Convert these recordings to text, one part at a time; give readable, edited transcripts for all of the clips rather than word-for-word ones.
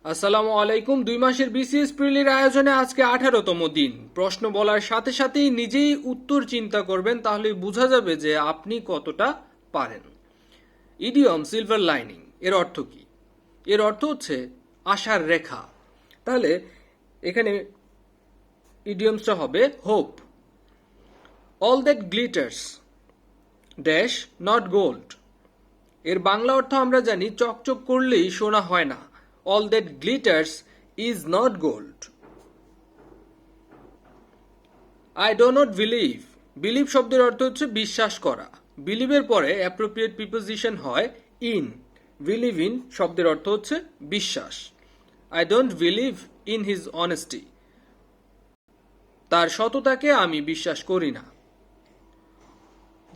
আসসালামু আলাইকুম। 2 মাসের বিসিএস প্রিলির আয়োজনে আজকে 18তম দিন। প্রশ্ন বলার সাথে সাথেই নিজেই উত্তর চিন্তা করবেন, তাহলে বোঝা যাবে যে আপনি কতটা পারেন। ইডিয়ম সিলভার লাইনিং এর অর্থ কি? এর অর্থ হচ্ছে আশার রেখা। তাহলে এখানে ইডিয়মসটা হবে hope. All that glitters dash not gold. এর বাংলা অর্থ আমরা জানি, চকচক করলেই সোনা হয় না। All that glitters is not gold. I do not believe. Believe শব্দের অর্থ হচ্ছে বিশ্বাস করা। বিলিভের পরে অ্যাপ্রোপ্রিয়েট প্রিপোজিশন হয় ইন। বিলিভ ইন শব্দের অর্থ হচ্ছে বিশ্বাস। I don't believe in his honesty. তার সততাকে আমি বিশ্বাস করি না।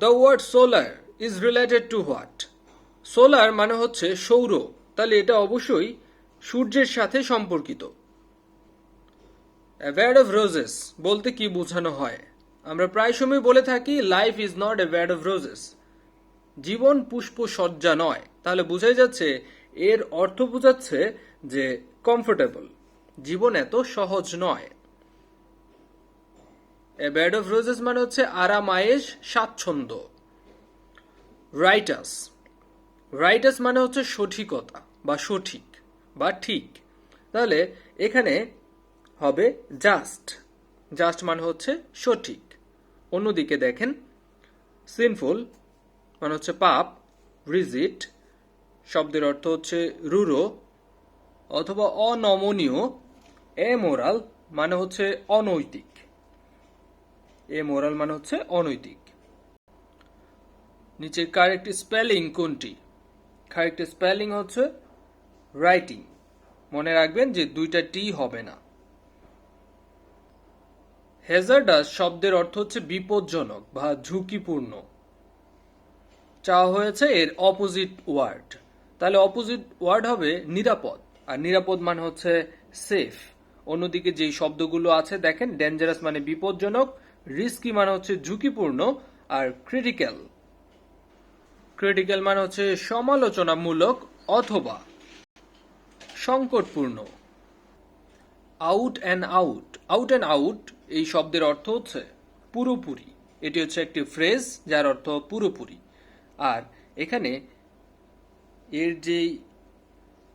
The word solar is related to what? Solar মানে হচ্ছে সৌর, তাহলে এটা অবশ্যই সূর্যের সাথে সম্পর্কিত। A bed of roses বলতে কি বোঝানো হয়? আমরা প্রায় সময় বলে থাকি life is not a bed of roses. জীবন পুষ্প সজ্জা নয়। তাহলে বোঝাই যাচ্ছে, এর অর্থ বোঝাচ্ছে যে কমফোর্টেবল, জীবন এত সহজ নয়। এ বেড অফ রোজেস মানে হচ্ছে আরামায়েশ, স্বাচ্ছন্দ্য। রাইটাস। রাইটাস মানে হচ্ছে সঠিকতা বা সঠিক বা ঠিক। তাহলে এখানে হবে জাস্ট। জাস্ট মানে হচ্ছে সঠিক। অন্যদিকে দেখেন, সিনফুল মানে হচ্ছে পাপ। রিজিট শব্দের অর্থ হচ্ছে রূঢ় অথবা অনমনীয়। এমোরাল মানে হচ্ছে অনৈতিক। এমোরাল মানে হচ্ছে অনৈতিক। নিচে কারেক্ট স্পেলিং কোনটি? কারেক্ট স্পেলিং হচ্ছে রাইটিং। মনে রাখবেন যে দুইটা টি হবে না। হ্যাজার্ডাস শব্দের অর্থ হচ্ছে বিপজ্জনক বা ঝুঁকিপূর্ণ। চাওয়া হয়েছে এর অপোজিট ওয়ার্ড। তাহলে অপোজিট ওয়ার্ড হবে নিরাপদ, আর নিরাপদ মানে হচ্ছে সেফ। অন্যদিকে যেই শব্দগুলো আছে দেখেন, ডেঞ্জারাস মানে বিপজ্জনক, রিস্কি মানে হচ্ছে ঝুঁকিপূর্ণ, আর ক্রিটিক্যাল। ক্রিটিক্যাল মানে হচ্ছে সমালোচনামূলক অথবা সংকটপূর্ণ। Out and out. Out and out এই শব্দের অর্থ হচ্ছে পুরোপুরি। এটি হচ্ছে একটি ফ্রেজ যার অর্থ পুরোপুরি। আর এখানে এর যে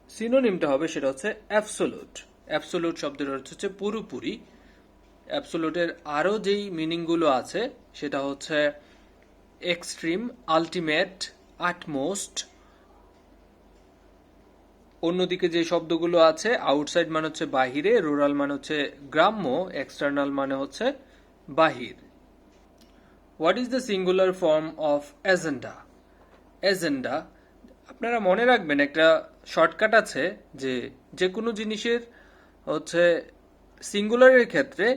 সিনোনিমটা হবে সেটা হচ্ছে অ্যাবসোলুট। অ্যাবসোলুট শব্দের অর্থ হচ্ছে পুরোপুরি। অ্যাবসোলুটের আরও যেই মিনিংগুলো আছে সেটা হচ্ছে এক্সট্রিম, আলটিমেট, আটমোস্ট। অন্যদিকে যে শব্দগুলো আছে, আউটসাইড মানে হচ্ছে বাহিরে, রুরাল মানে হচ্ছে গ্রাম্য, এক্সটার্নাল মানে হচ্ছে বাহির। What is the singular form of agenda? Agenda আপনারা মনে রাখবেন, একটা শর্টকাট আছে যে যে কোনো জিনিসের হচ্ছে সিঙ্গুলারের ক্ষেত্রে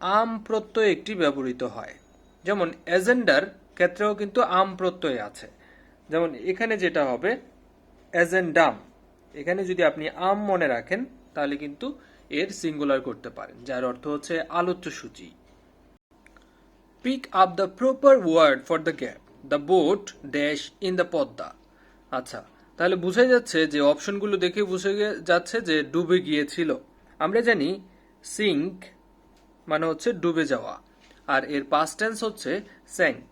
আম প্রত্যয় একটি ব্যবহৃত হয়। যেমন এজেন্ডার ক্ষেত্রেও কিন্তু আম প্রত্যয় আছে। যেমন এখানে যেটা হবে এজেন্ডাম। এখানে যদি আপনি আম মনে রাখেন তাহলে কিন্তু এর সিঙ্গুলার করতে পারেন, যার অর্থ হচ্ছে আলোচ্যসূচি। Pick up the proper word for the gap. The boat dash in the Padma. আচ্ছা, তাহলে বোঝাই যাচ্ছে যে অপশনগুলো দেখে বুঝে যাচ্ছে যে ডুবে গিয়েছিল। আমরা জানি সিঙ্ক মানে হচ্ছে ডুবে যাওয়া, আর এর পাস্ট টেন্স হচ্ছে স্যাঙ্ক,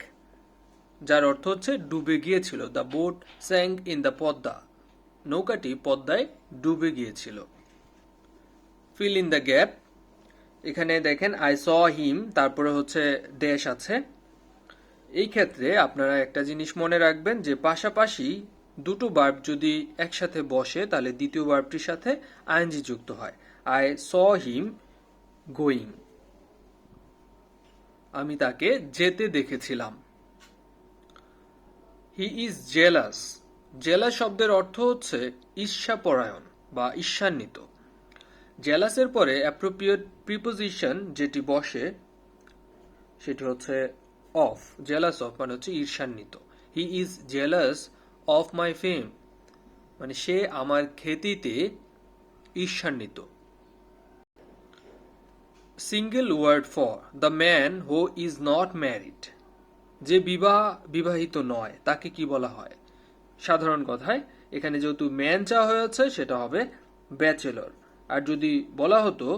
যার অর্থ হচ্ছে ডুবে গিয়েছিল। The boat sank in the Padma. নৌকাটি পদ্মায় ডুবে গিয়েছিল। Feel in the gap. এখানে দেখেন আই স হিম, তারপরে হচ্ছে ড্যাশ আছে। এই ক্ষেত্রে আপনারা একটা জিনিস মনে রাখবেন যে পাশাপাশি দুটো ভার্ব যদি একসাথে বসে তাহলে দ্বিতীয় ভার্বটির সাথে আইএনজি যুক্ত হয়। আই স হিম গোয়িং, আমি তাকে যেতে দেখেছিলাম। হি ইজ জেলাস। জেলাস শব্দের অর্থ হচ্ছে ঈর্ষাপরায়ণ বা ঈর্ষান্বিত। জেলাসের পরে অ্যাপ্রোপ্রিয়েট প্রিপোজিশন যেটি বসে সেটি হচ্ছে অফ। জেলাস অফ মানে হচ্ছে ঈর্ষান্বিত। He is jealous of my fame, মানে সে আমার খ্যাতিতে ঈর্ষান্বিত। Single word for the man who is not married. যে বিবাহিত নয় তাকে কি বলা হয়? সাধারণ কথায় এখানে যেহেতু ম্যান চাওয়া হয়েছে সেটা হবে ব্যাচেলর। আর যদি বলা হতো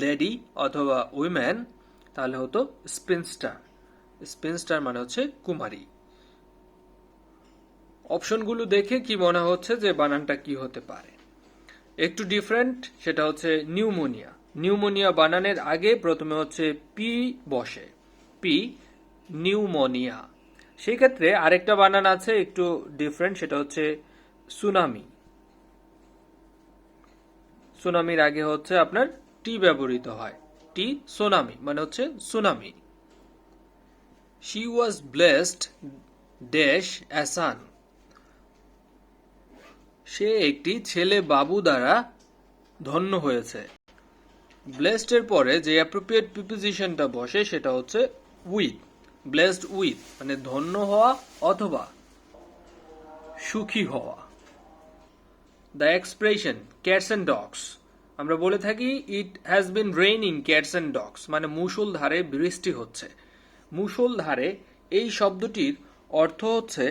লেডি অথবা উইম্যান তাহলে হতো স্পিনস্টার। স্পিনস্টার মানে হচ্ছে কুমারী। অপশনগুলো দেখে কি মনে হচ্ছে যে বানানটা কি হতে পারে? একটু ডিফারেন্ট, সেটা হচ্ছে নিউমোনিয়া। নিউমোনিয়া বানানের আগে প্রথমে হচ্ছে পি বসে, পি, নিউমোনিয়া। সেই ক্ষেত্রে আরেকটা বানান আছে একটু ডিফারেন্ট, সেটা হচ্ছে সুনামি। সুনামির আগে হচ্ছে আপনার টি ব্যবহৃত হয়, টি, সুনামি মানে হচ্ছে tsunami. She was blessed dash a son. সে একটি ছেলে বাবু দ্বারা ধন্য হয়েছে। ব্লেসড এর পরে যে অ্যাপ্রোপ্রিয়েট প্রিপোজিশনটা বসে সেটা হচ্ছে উইথ। ব্লেসড উইথ মানে ধন্য হওয়া অথবা সুখী হওয়া। The expression cats and dogs, আমরা বলে থাকি it has been raining cats and dogs, মানে মুষলধারে বৃষ্টি হচ্ছে। মুষলধারে এই শব্দটির অর্থ হচ্ছে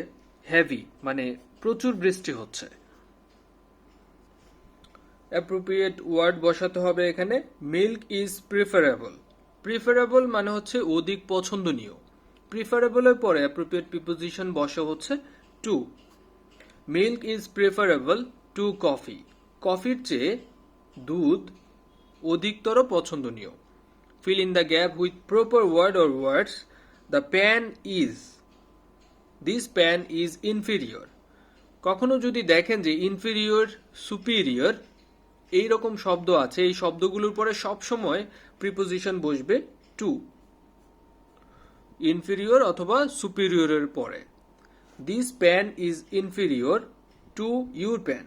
হেভি, মানে প্রচুর বৃষ্টি হচ্ছে। অ্যাপ্রোপ্রিয়েট ওয়ার্ড বসাতে হবে এখানে। Milk is preferable. প্রিফারেবল মানে হচ্ছে অধিক পছন্দনীয়। প্রিফারেবলের পরে অ্যাপ্রোপ্রিয়েট প্রিপোজিশন বসে হচ্ছে to. Milk is preferable to coffee. কফির চেয়ে দুধ অধিকতর পছন্দনীয়। Fill in the gap with proper word or words. The pen is, this pen is inferior. কখনো যদি দেখেন যে ইনফিরিয়র, সুপিরিয়র এইরকম শব্দ আছে, এই শব্দগুলোর পরে সবসময় প্রিপোজিশন বসবে টু, ইনফিরিয়র অথবা সুপিরিয়রের পরে। This pen is inferior to your pen.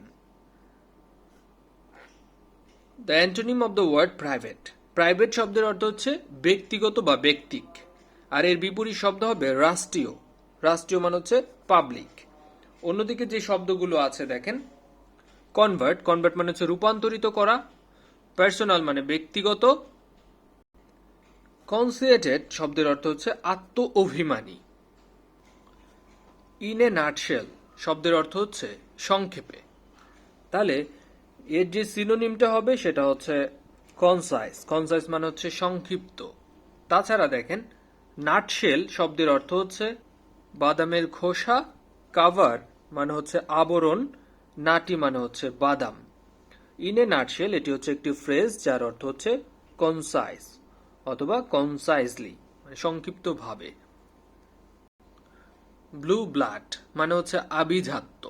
The antonym of the word private. Private শব্দের অর্থ হচ্ছে ব্যক্তিগত বা ব্যক্তিক, আর এর বিপরীত শব্দ হবে রাষ্ট্রীয়। রাষ্ট্রীয় মানে হচ্ছে পাবলিক। অন্যদিকে যে শব্দগুলো আছে দেখেন, কনভার্ট, কনভার্ট মানে হচ্ছে রূপান্তরিত করা। পার্সোনাল মানে ব্যক্তিগত। কনসিয়েটেড শব্দের অর্থ হচ্ছে আত্ম অভিমানী। ইন এ নাটশেল শব্দের অর্থ হচ্ছে সংক্ষেপে। তাহলে এর যে সিনোনিমটা হবে সেটা হচ্ছে কনসাইজ। কনসাইজ মানে হচ্ছে সংক্ষিপ্ত। তাছাড়া দেখেন নাটশেল শব্দের অর্থ হচ্ছে বাদামের খোসা। কাভার মানে হচ্ছে আবরণ। নাটি মানে হচ্ছে বাদাম। ইন এ নাটশেল এটি হচ্ছে একটি ফ্রেজ যার অর্থ হচ্ছে কনসাইজ অথবা কনসাইজলি মানে সংক্ষিপ্তভাবে। ব্লু ব্লাড মানে হচ্ছে আভিজাত্য,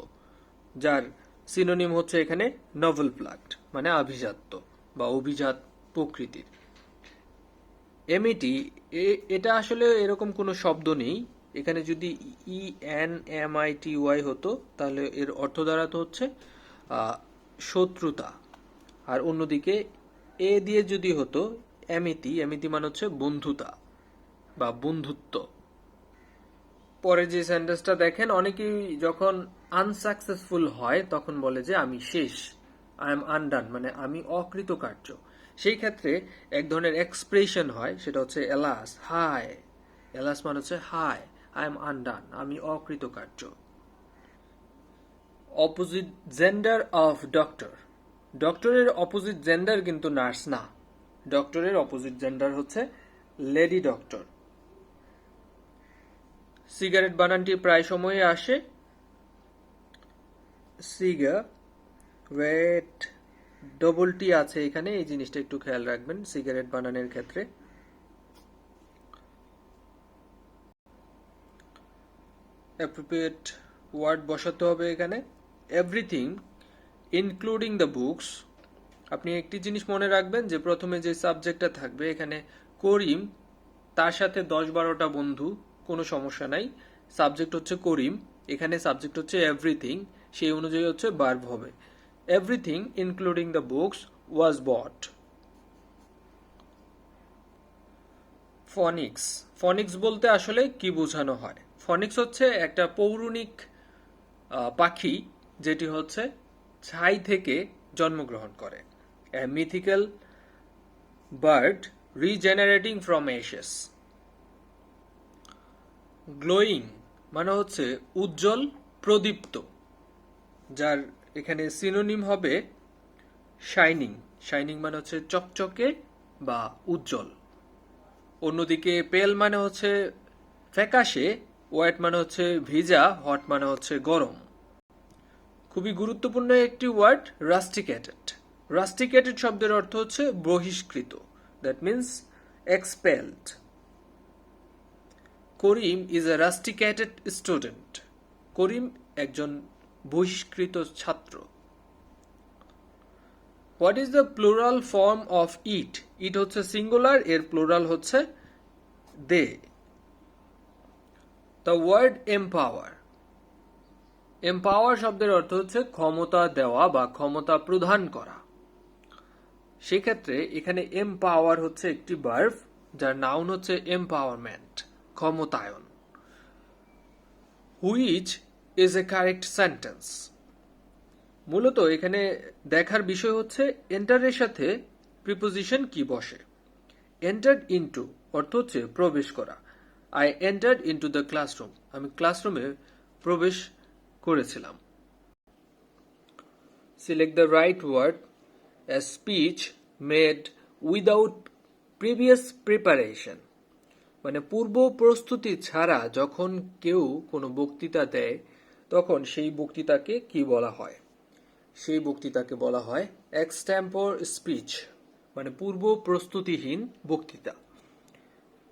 যার সিনোনিম হচ্ছে এখানে নভেল ব্লাড মানে আভিজাত্য বা অভিজাত প্রকৃতির। এমইটি, এটা আসলে এরকম কোনো শব্দ নেই। এখানে যদি ENMITY হতো তাহলে এর অর্থ দাঁড়াতো হচ্ছে শত্রুতা। আর অন্যদিকে এ দিয়ে যদি হতো এমিতি, এমিতি মানে হচ্ছে বন্ধুতা বা বন্ধুত্ব। পরে যে সেন্টেন্সটা দেখেন, অনেকেই যখন আনসাকসেসফুল হয় তখন বলে যে আমি শেষ, আই এম আনডান মানে আমি অকৃতকার্য। সেই ক্ষেত্রে এক ধরনের এক্সপ্রেশন হয়, সেটা হচ্ছে এলাস, হাই। এলাস মানে হচ্ছে হাই, আই এম আনডান, আমি অকৃতকার্য। Opposite gender of doctor. ডক্টরের অপোজিট জেন্ডার কিন্তু নার্স না। ডক্টরের অপোজিট জেন্ডার হচ্ছে লেডি ডক্টর। সিগারেট বানানটি প্রায় সময়ে আসে। সিগা, ওয়েট, ডবল টি আছে এখানে, এই জিনিসটা একটু খেয়াল রাখবেন সিগারেট বানানের ক্ষেত্রে। অ্যাপ্রোপ্রিয়েট ওয়ার্ড বসাতে হবে এখানে। Everything including the books. আপনি একটি জিনিস মনে রাখবেন যে প্রথমে যে সাবজেক্টটা থাকবে এখানে করিম, তার সাথে 10-12টা বন্ধু, কোনো সমস্যা নাই। সাবজেক্ট হচ্ছে করিম, এখানে সাবজেক্ট হচ্ছে এভরিথিং, সেই অনুযায়ী হচ্ছে ভার্ব হবে। Everything including the books was bought. Phonics. Phonics বলতে আসলে কি বোঝানো হয়? ফনিক্স হচ্ছে একটা পৌরাণিক পাখি যেটি হচ্ছে ছাই থেকে জন্মগ্রহণ করে। A mythical bird regenerating from ashes. Glowing মানে হচ্ছে উজ্জ্বল, প্রদীপ্ত, যার এখানে সিনোনিম হবে শাইনিং, শাইনিং মানে হচ্ছে চকচকে বা উজ্জ্বল। অন্যদিকে পেল মানে হচ্ছে ফ্যাকাশে, হোয়াইট মানে হচ্ছে ভিজা, হট মানে হচ্ছে গরম। খুবই গুরুত্বপূর্ণ একটি ওয়ার্ড রাস্টিকেটেড। রাস্টিকেটেড শব্দের অর্থ হচ্ছে বহিষ্কৃত, that means expelled. Karim is a rusticated student. Karim একজন বহিষ্কৃত ছাত্র। What is the plural form of it? It হচ্ছে সিঙ্গুলার, এর প্লুরাল হচ্ছে they. The word empower. Empower শব্দের অর্থ হচ্ছে ক্ষমতা দেওয়া বা ক্ষমতা প্রদান করা। সেক্ষেত্রে এখানে এম্পাওয়ার হচ্ছে একটি ভার্ব, যার নাউন হচ্ছে এম্পাওয়ারমেন্ট, ক্ষমতায়ন। Which is a correct sentence. মূলত এখানে দেখার বিষয় হচ্ছে এন্টারের সাথে প্রিপোজিশন কি বসে। এন্টার্ড ইনটু অর্থ হচ্ছে প্রবেশ করা। I entered into the classroom, আমি ক্লাসরুমে প্রবেশ করেছিলাম। Select the right word. A speech made without previous preparation, মানে পূর্ব প্রস্তুতি ছাড়া যখন কেউ কোনো বক্তৃতা দেয় তখন সেই বক্তৃতাকে কি বলা হয়? সেই বক্তৃতাকে বলা হয় এক্সটেম্পোর স্পিচ, মানে পূর্ব প্রস্তুতিহীন বক্তৃতা।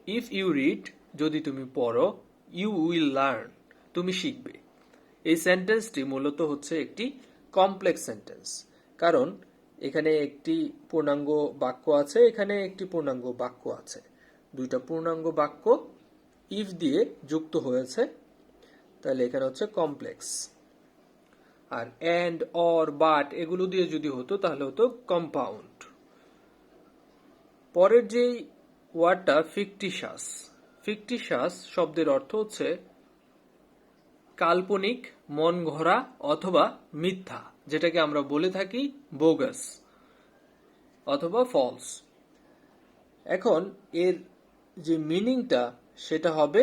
ইফ ইউ রিড, যদি তুমি পড়ো, ইউ উইল লার্ন, তুমি শিখবে। এই সেন্টেন্সটি মূলত হচ্ছে একটি কমপ্লেক্স সেন্টেন্স, কারণ এখানে একটি পূর্ণাঙ্গ বাক্য আছে, এখানে একটি পূর্ণাঙ্গ বাক্য আছে। দুইটা পূর্ণাঙ্গ বাক্য ইফ দিয়ে যুক্ত হয়েছে, তাহলে এখানে হচ্ছে কমপ্লেক্স। আর অ্যান্ড, অর, বাট এগুলো দিয়ে যদি হতো তাহলে হতো কম্পাউন্ড। পরের যেই ওয়ার্ডটা ফিকটিশাস। ফিকটিশাস শব্দের অর্থ হচ্ছে কাল্পনিক, মন গড়া অথবা মিথ্যা, যেটাকে আমরা বলে থাকি বোগাস অথবা ফলস। এখন এর যে মিনিংটা সেটা হবে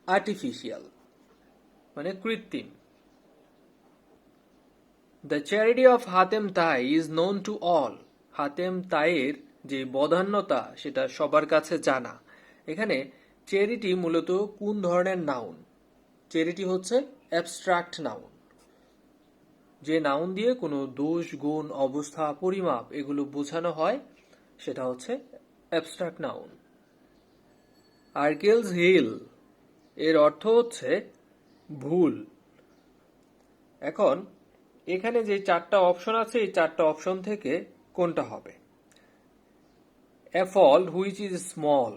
আর্টিফিশিয়াল, মানে কৃত্রিম। The charity of Hatim Tai is known to all. Hatim তাইয়ের যে বদান্যতা সেটা সবার কাছে জানা। এখানে চ্যারিটি মূলত কোন ধরনের নাউন? চ্যারিটি হচ্ছে অ্যাবস্ট্রাক্ট নাউন, যে নাউন দিয়ে কোনো দোষ, গুণ, অবস্থা, পরিমাপ এগুলো বোঝানো হয়, সেটা হচ্ছে অ্যাবস্ট্রাক্ট নাউন। আর্কেলস হিল এর অর্থ হচ্ছে ভুল। এখন এখানে যে চারটা অপশন আছে, এই চারটা অপশন থেকে কোনটা হবে? A fault which is small,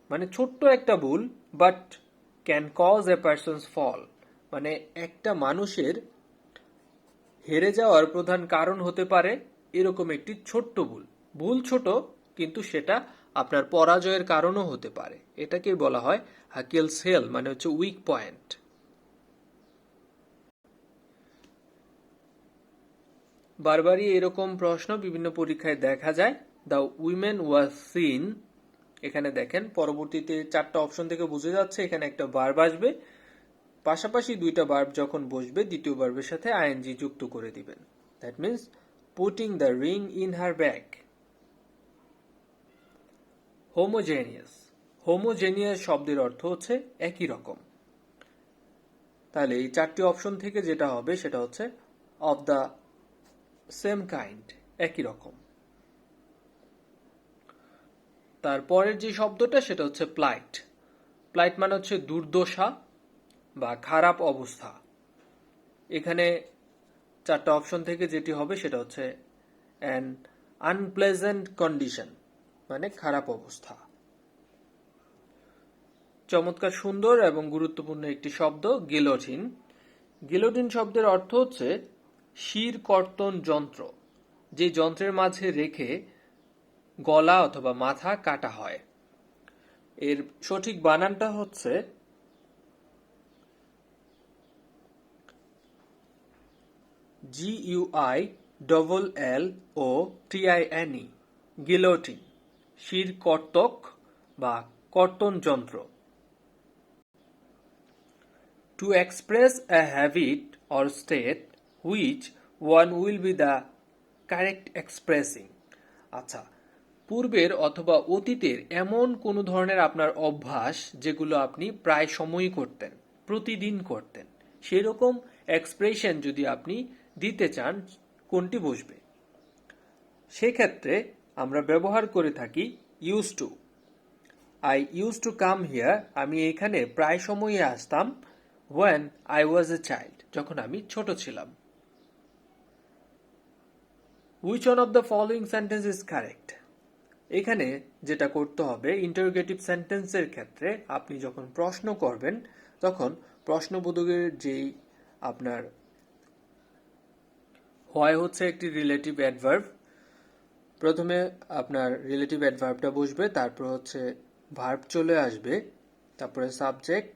মানে ছোট্ট একটা ভুল, but can cause a person's fall, মানে একটা মানুষের হেরে যাওয়ার প্রধান কারণ হতে পারে এরকম একটি ছোট্ট ভুল। ভুল ছোট, কিন্তু সেটা আপনার পরাজয়ের কারণও হতে পারে। এটাকে বলা হয় হাকেলস হিল, মানে হচ্ছে উইক পয়েন্ট। বারবারই এরকম প্রশ্ন বিভিন্ন পরীক্ষায় দেখা যায়। দ্য উইমেন ওয়াজ সিন, এখানে দেখেন পরবর্তীতে চারটা অপশন থেকে বুঝে যাচ্ছে এখানে একটা ভার্ব আসবে, পাশাপাশি দুইটা ভার্ব যখন বসবে দ্বিতীয় ভার্বের সাথে আইএনজি যুক্ত করে দিবেন। That means putting the ring in her bag. Homogeneous. Homogeneous শব্দের অর্থ হচ্ছে একই রকম। তাহলে এই চারটি অপশন থেকে যেটা হবে সেটা হচ্ছে অফ দ্য সেম কাইন্ড, একই রকম। তারপরের যে শব্দটা সেটা হচ্ছে প্লাইট। প্লাইট মানে হচ্ছে দুর্দশা বা খারাপ অবস্থা। এখানে চারটা অপশন থেকে যেটি হবে সেটা হচ্ছে অ্যান আনপ্লেজেন্ট কন্ডিশন, মানে খারাপ অবস্থা। চমৎকার সুন্দর এবং গুরুত্বপূর্ণ একটি শব্দ গিলোটিন। গিলোটিন শব্দের অর্থ হচ্ছে শির কর্তন যন্ত্র, যে যন্ত্রের মাঝে রেখে গলা অথবা মাথা কাটা হয়। এর সঠিক বানানটা হচ্ছে GUILLOTINE, গিলোটিন, শির কর্তক বা কর্তন যন্ত্র। To express a habit or state which one will be the correct expressing. আচ্ছা, পূর্বের অথবা অতীতের এমন কোনো ধরনের আপনার অভ্যাস যেগুলো আপনি প্রায় সময়ই করতেন, প্রতিদিন করতেন, সেরকম এক্সপ্রেশন যদি আপনি দিতে চান, কোনটি বসবে? সেক্ষেত্রে আমরা ব্যবহার করে থাকি use to. I use to come here, আমি এখানে প্রায় সময়ই আসতাম। When I was a child, যখন আমি ছোট ছিলাম। Which one of the following sentence is correct? এখানে যেটা করতে হবে, ইন্টারোগেটিভ সেন্টেন্সের ক্ষেত্রে আপনি যখন প্রশ্ন করবেন তখন প্রশ্নবোধকের যেই আপনার হয় হচ্ছে একটি রিলেটিভ অ্যাডভার্ব, প্রথমে আপনার রিলেটিভ অ্যাডভার্বটা বসবে, তারপর হচ্ছে ভার্ব চলে আসবে, তারপরে সাবজেক্ট,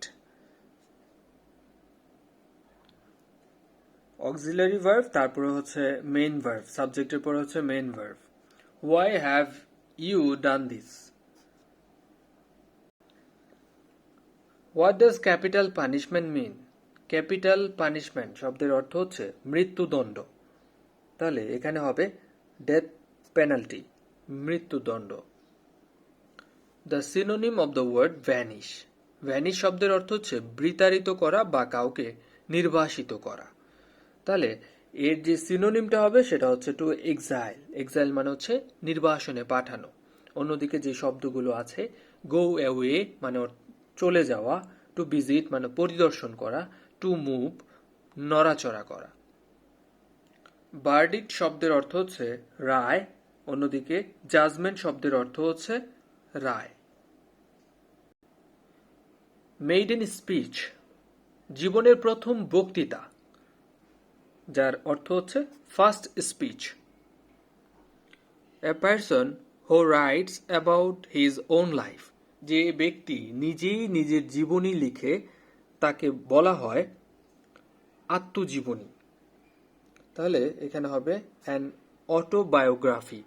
অক্সিলারি ভার্ব, তারপরে হচ্ছে মেইন ভার্ব, সাবজেক্টের পরে হচ্ছে main verb. Why have you done this? What does capital punishment mean? Capital punishment শব্দের অর্থ হচ্ছে মৃত্যুদণ্ড। তাহলে এখানে হবে ডেথ পেনাল্টি, মৃত্যুদণ্ড। The synonym of the word vanish. Vanish শব্দের অর্থ হচ্ছে বিতাড়িত করা বা কাউকে নির্বাসিত করা। তাহলে এর যে সিনোনিমটা হবে সেটা হচ্ছে টু এক্সাইল। এক্সাইল মানে হচ্ছে নির্বাসনে পাঠানো। অন্যদিকে যে শব্দগুলো আছে, গো অ্যাওয়ে মানে চলে যাওয়া, টু ভিজিট মানে পরিদর্শন করা, টু মুভ নড়াচড়া করা। ভার্ডিক্ট শব্দের অর্থ হচ্ছে রায়, অন্যদিকে জাজমেন্ট শব্দের অর্থ হচ্ছে রায়। মেইডেন স্পিচ, জীবনের প্রথম বক্তৃতা, যার অর্থ হচ্ছে first speech. A person who writes about his own life, যে ব্যক্তি নিজেই নিজের জীবনী লিখে তাকে বলা হয় আত্মজীবনী। তাহলে এখানে হবে an autobiography.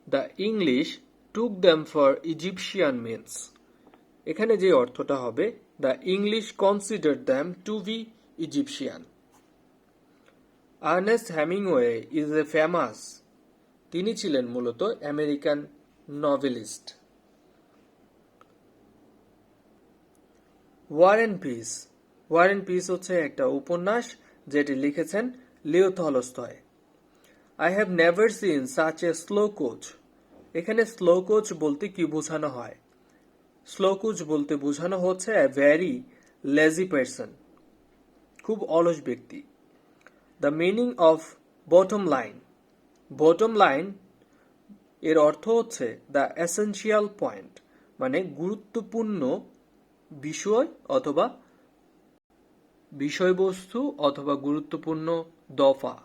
The English took them for Egyptian means, এখানে যে অর্থটা হবে the English consider them to be Egyptian. Ernest Hemingway is a famous, তিনি ছিলেন মূলত American novelist. War and peace, war and peace হচ্ছে একটা উপন্যাস যেটি লিখেছেন Leo Tolstoy. I have never seen such a slow coach, এখানে স্লো কোচ বলতে কি বোঝানো হয়? স্লো কোচ বলতে বোঝানো হচ্ছে এ ভেরি লেজি পারসন, খুব অলস ব্যক্তি। The meaning of bottom line, bottom line এর অর্থ হচ্ছে দ্য এসেনশিয়াল পয়েন্ট, মানে গুরুত্বপূর্ণ বিষয় অথবা বিষয়বস্তু অথবা গুরুত্বপূর্ণ দফা।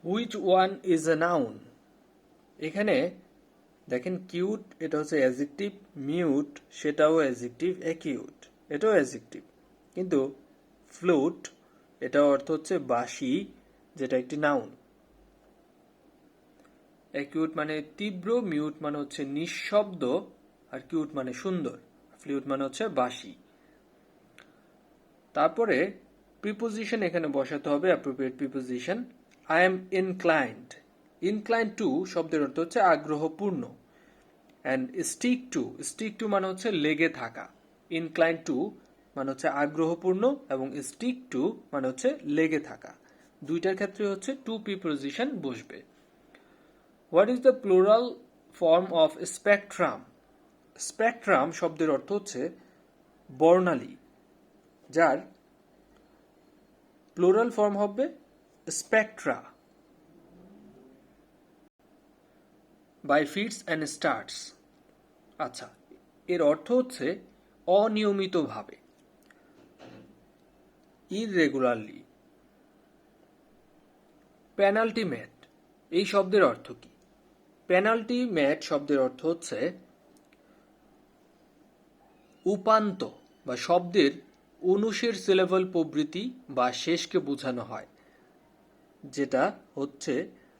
Which one is a noun? এখানে দেখেন কিউট এটা হচ্ছে অ্যাডজেক্টিভ, মিউট সেটাও অ্যাডজেক্টিভ, অ্যাকিউট এটাও অ্যাডজেক্টিভ, কিন্তু ফ্লুট এটা অর্থ হচ্ছে বাঁশি, যেটা একটি নাউন। অ্যাকিউট মানে তীব্র, মিউট মানে হচ্ছে নিঃশব্দ, আর কিউট মানে সুন্দর, ফ্লুট মানে হচ্ছে বাঁশি। তারপরে প্রিপোজিশন এখানে বসাতে হবে, appropriate preposition. I am inclined, inclined to শব্দের অর্থ হচ্ছে আগ্রহপূর্ণ। And stick to, stick to মানে হচ্ছে লেগে থাকা। ইনক্লাইন্ড টু মানে হচ্ছে আগ্রহপূর্ণ এবং স্টিক টু মানে হচ্ছে লেগে থাকা। দুইটার ক্ষেত্রে হচ্ছে টু প্রিপোজিশন বসবে। What is the plural form of spectrum? Spectrum শব্দের অর্থ হচ্ছে বর্ণালী, যার প্লুরাল ফর্ম হবে spectra. By fits and starts, আচ্ছা এর অর্থ হচ্ছে অনিয়মিতভাবে, ইররেগুলারলি। পেনাল্টি ম্যাট, এই শব্দের অর্থ কি? পেনাল্টি ম্যাট শব্দের অর্থ হচ্ছে উপান্ত বা শব্দের অনুশের সিলেবল প্রবৃত্তি বা শেষকে বোঝানো হয়, যেটা হচ্ছে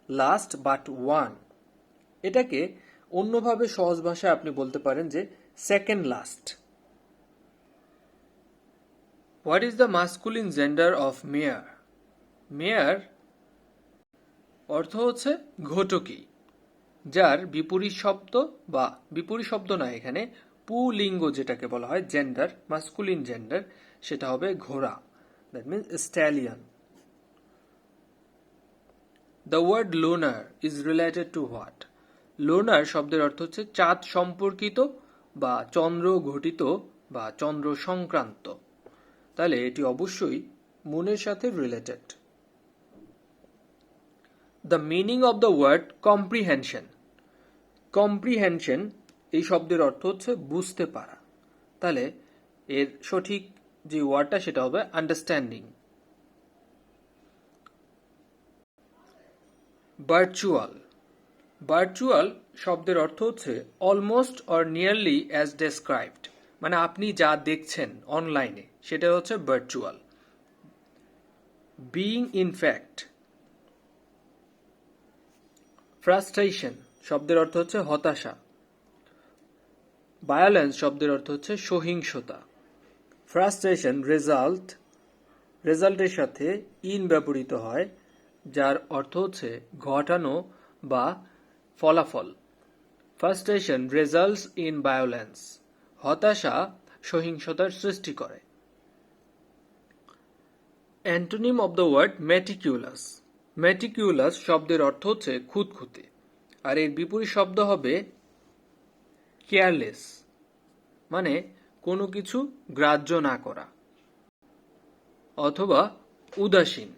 লাস্ট বাট ওয়ান। এটাকে অন্যভাবে সহজ ভাষায় আপনি বলতে পারেন যে second last. What is the masculine gender of mare? Mare অর্থ হচ্ছে ঘটকি, যার বিপরীত শব্দ বা বিপরীত শব্দ না, এখানে পুলিঙ্গ যেটাকে বলা হয়, জেন্ডার, মাস্কুলিন জেন্ডার, সেটা হবে ঘোড়া, that means stallion. The word loner is related to what? Loner শব্দের অর্থ হচ্ছে চাঁদ সম্পর্কিত বা চন্দ্র ঘটিত বা চন্দ্র সংক্রান্ত, তাহলে এটি অবশ্যই মুনের সাথে related. The meaning of the word comprehension. Comprehension এই শব্দের অর্থ হচ্ছে বুঝতে পারা, তাহলে এর সঠিক যে ওয়ার্ডটা সেটা হবে আন্ডারস্ট্যান্ডিং। ভার্চুয়াল। ভার্চুয়াল শব্দের অর্থ হচ্ছে almost or nearly as described, মানে আপনি যা দেখছেন অনলাইনে সেটা হচ্ছে virtual. Being in fact. Frustration শব্দের অর্থ হচ্ছে হতাশা। ভায়োলেন্স শব্দের অর্থ হচ্ছে সহিংসতা। ফ্রাস্ট্রেশন রেজাল্টের সাথে ইন ব্যবহৃত হয়, যার অর্থ হচ্ছে ঘটানো বা ফলাফল। Frustration results in violence. হতাশা সহিংসতার সৃষ্টি করে। Antonym of the word meticulous. Meticulous শব্দের অর্থ হচ্ছে খুঁতখুঁতে, আর এর বিপরীত শব্দ হবে কেয়ারলেস, মানে কোনো কিছু গ্রাহ্য না করা অথবা উদাসীন।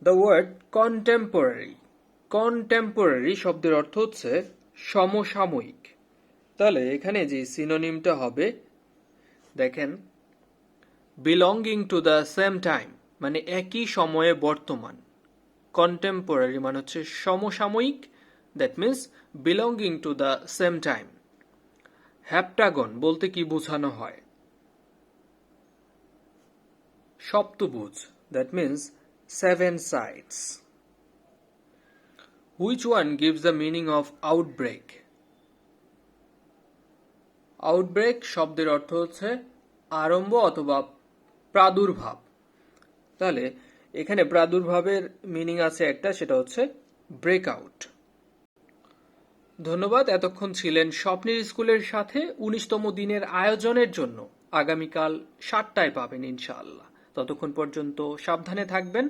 The word contemporary. কন্টেম্পোরারি শব্দের অর্থ হচ্ছে সমসাময়িক, তাহলে এখানে যে সিনোনিমটা হবে দেখেন, belonging to the same time, মানে একই সময়ে বর্তমান। কন্টেম্পোরারি মানে হচ্ছে সমসাময়িক, that means belonging to the same time. Heptagon বলতে কি বোঝানো হয়? সপ্তভুজ, that means seven sides. Which one gives the meaning of outbreak? Outbreak শব্দের অর্থ হচ্ছে আরম্ভ অথবা প্রাদুর্ভাব, তাহলে এখানে প্রাদুর্ভাবের মিনিং আছে একটা, সেটা হচ্ছে ব্রেকআউট। ধন্যবাদ, এতক্ষণ ছিলেন স্বপ্নের স্কুলের সাথে 19তম দিনের আয়োজনের জন্য। আগামীকাল 7টায় পাবেন ইনশাআল্লাহ। ততক্ষণ পর্যন্ত সাবধানে থাকবেন।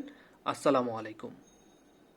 আসসালামু আলাইকুম।